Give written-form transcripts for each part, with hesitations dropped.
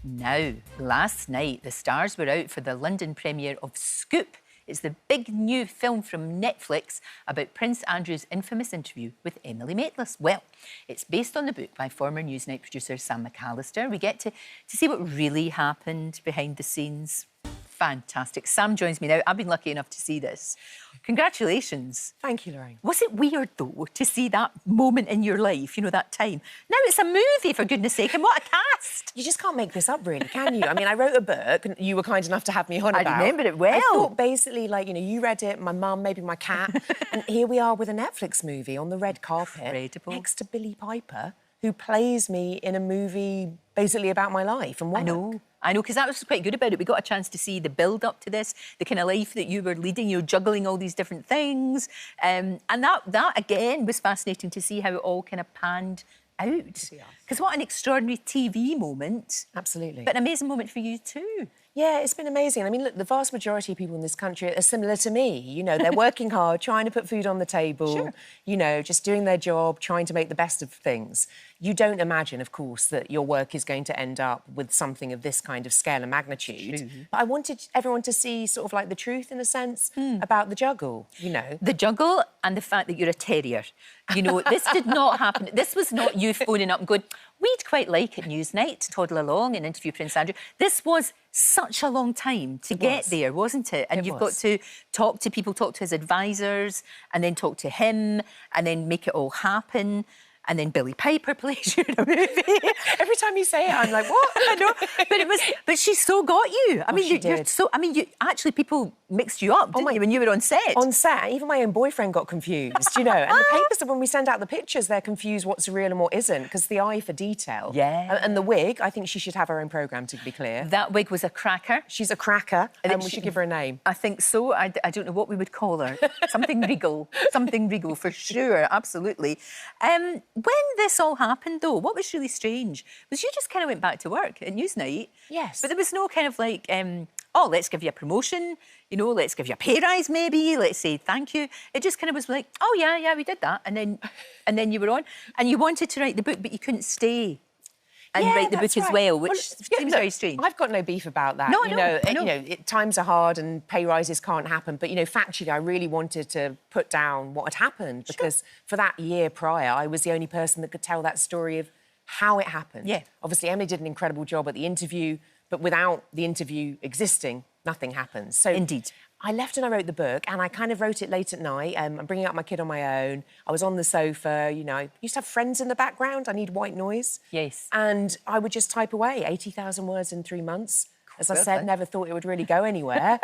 Now, last night, the stars were out for the London premiere of Scoop. It's the big new film from Netflix about Prince Andrew's infamous interview with Emily Maitlis. Well, it's based on the book by former Newsnight producer Sam McAlister. We get to see what really happened behind the scenes. Fantastic. Sam joins me now. I've been lucky enough to see this. Congratulations. Thank you, Lorraine. Was it weird, though, to see that moment in your life, you know, that time? Now it's a movie, for goodness sake, and what a cast! You just can't make this up, really, can you? I mean, I wrote a book, and you were kind enough to have me on about. I remember it well. I thought, basically, like, you know, you read it, my mum, maybe my cat, and here we are with a Netflix movie on the red carpet. Incredible. Next to Billie Piper, who plays me in a movie basically about my life and work. I know, because that was quite good about it. We got a chance to see the build-up to this, the kind of life that you were leading, you know, juggling all these different things. And that, again, was fascinating to see how it all kind of panned out. Because what an extraordinary TV moment. Absolutely. But an amazing moment for you too. Yeah, it's been amazing. I mean, look, the vast majority of people in this country are similar to me. You know, they're working hard, trying to put food on the table, you know, just doing their job, trying to make the best of things. You don't imagine, of course, that your work is going to end up with something of this kind of scale and magnitude. But I wanted everyone to see sort of like the truth, in a sense, about the juggle, you know. The juggle and the fact that you're a terrier. You know, this did not happen. This was not you phoning up and going, we'd quite like at Newsnight to toddle along and interview Prince Andrew. This was such a long time to get there, wasn't it? And you've got to talk to people, talk to his advisors, and then talk to him, and then make it all happen. And then Billie Piper plays you in a movie. Every time you say it, I'm like, what? I know, but she so got you. I mean, you're so. I mean, actually, people mixed you up, didn't you, when you were on set? On set, even my own boyfriend got confused, you know. And the papers, when we send out the pictures, they're confused what's real and what isn't, because the eye for detail. Yeah. And the wig, I think she should have her own programme, to be clear. That wig was a cracker. She's a cracker, and we should give her a name. I think so. I don't know what we would call her. Something regal. Something regal, for sure, absolutely. When this all happened, though, what was really strange was you just kind of went back to work at Newsnight. Yes. But there was no kind of like, oh, let's give you a promotion, you know, let's give you a pay rise maybe, let's say thank you. It just kind of was like, oh, yeah, we did that. And then you were on. And you wanted to write the book, but you couldn't stay and write the book as well, which seems very strange. I've got no beef about that. No, I know. Times are hard and pay rises can't happen. But, you know, factually, I really wanted to put down what had happened because for that year prior, I was the only person that could tell that story of how it happened. Yeah. Obviously, Emily did an incredible job at the interview, but without the interview existing, nothing happens. So indeed. I left and I wrote the book, and I kind of wrote it late at night. I'm bringing up my kid on my own. I was on the sofa, you know. I used to have friends in the background. I need white noise. Yes. And I would just type away 80,000 words in 3 months. As I said, never thought it would really go anywhere.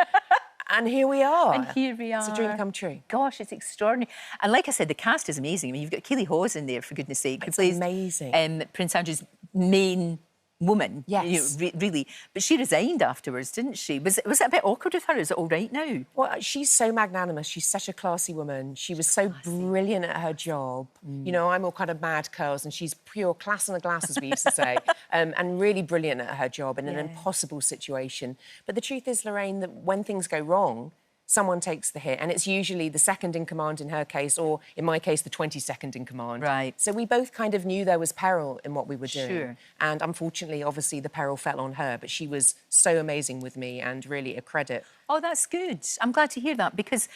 And here we are. And here we are. It's a dream come true. Gosh, it's extraordinary. And like I said, the cast is amazing. I mean, you've got Keely Hawes in there, for goodness sake. It's amazing. Prince Andrew's main woman, yes, you know, really. But she resigned afterwards, didn't she? Was it a bit awkward with her? Is it all right now? Well, she's so magnanimous. She's such a classy woman. She was so brilliant at her job. You know, I'm all kind of mad curls, and she's pure class on a glass, as we used to say, and really brilliant at her job in an impossible situation. But the truth is, Lorraine, that when things go wrong, someone takes the hit, and it's usually the second in command in her case, or in my case, the 22nd in command. Right. So we both kind of knew there was peril in what we were doing. Sure. And unfortunately, obviously, the peril fell on her, but she was so amazing with me and really a credit. Oh, that's good. I'm glad to hear that because,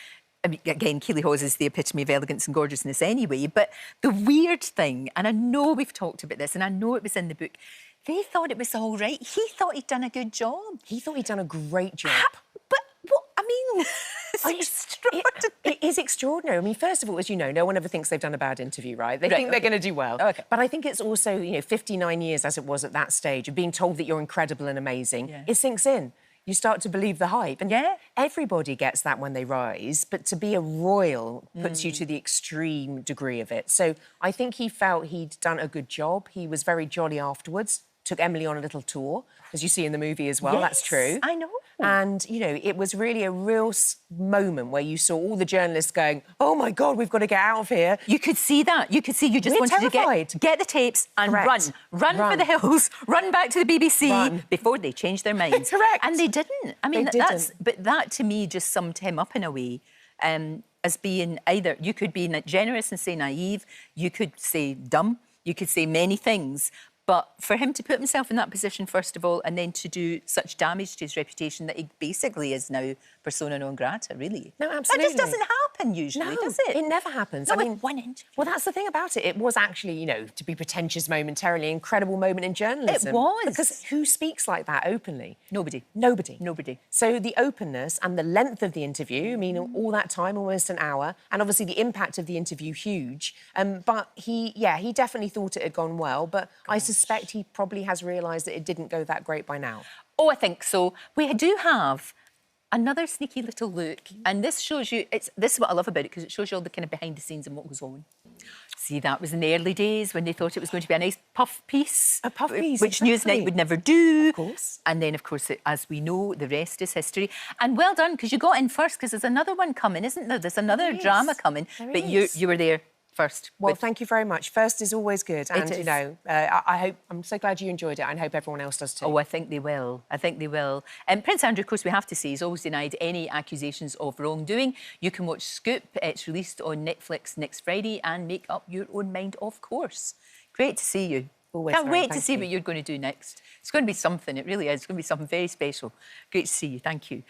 I mean, again, Keely Hawes is the epitome of elegance and gorgeousness anyway, but the weird thing, and I know we've talked about this, and I know it was in the book, they thought it was all right. He thought he'd done a good job. He thought he'd done a great job. But what, I mean, it's extraordinary. It is extraordinary. I mean, first of all, as you know, no one ever thinks they've done a bad interview, right? They think they're going to do well. Okay. But I think it's also, you know, 59 years, as it was at that stage, of being told that you're incredible and amazing. Yeah. It sinks in. You start to believe the hype. And everybody gets that when they rise, but to be a royal puts you to the extreme degree of it. So I think he felt he'd done a good job. He was very jolly afterwards. Took Emily on a little tour, as you see in the movie as well. Yes, that's true. I know. And, you know, it was really a real moment where you saw all the journalists going, oh, my God, we've got to get out of here. You could see that. You could see you just wanted to get the tapes and run for the hills, run back to the BBC before they changed their minds. Correct. And they didn't. I mean, but that, to me, just summed him up in a way. As being either, you could be generous and say naive, you could say dumb, you could say many things, But for him to put himself in that position, first of all, and then to do such damage to his reputation that he basically is now persona non grata, really. No, absolutely. That just doesn't happen usually, does it? It never happens. Not with one interview. Well, that's the thing about it. It was actually, you know, to be pretentious momentarily, incredible moment in journalism. It was. Because who speaks like that openly? Nobody. Nobody. Nobody. So the openness and the length of the interview, I mean, all that time, almost an hour, and obviously the impact of the interview, huge. But he definitely thought it had gone well, but I suspect he probably has realised that it didn't go that great by now. Oh, I think so. We do have another sneaky little look, and this shows you, this is what I love about it, because it shows you all the kind of behind the scenes and what goes on. See, that was in the early days when they thought it was going to be a nice puff piece. A puff piece, which exactly. Newsnight would never do. Of course. And then, of course, as we know, the rest is history. And well done, because you got in first, because there's another one coming, isn't there? There's another drama coming. But you were there first. Well, thank you very much. First is always good. And, you know, I'm so glad you enjoyed it. And I hope everyone else does too. Oh, I think they will. I think they will. And Prince Andrew, of course, we have to say, has always denied any accusations of wrongdoing. You can watch Scoop. It's released on Netflix next Friday, and make up your own mind, of course. Great to see you. Always. Can't wait to see what you're going to do next. It's going to be something. It really is. It's going to be something very special. Great to see you. Thank you.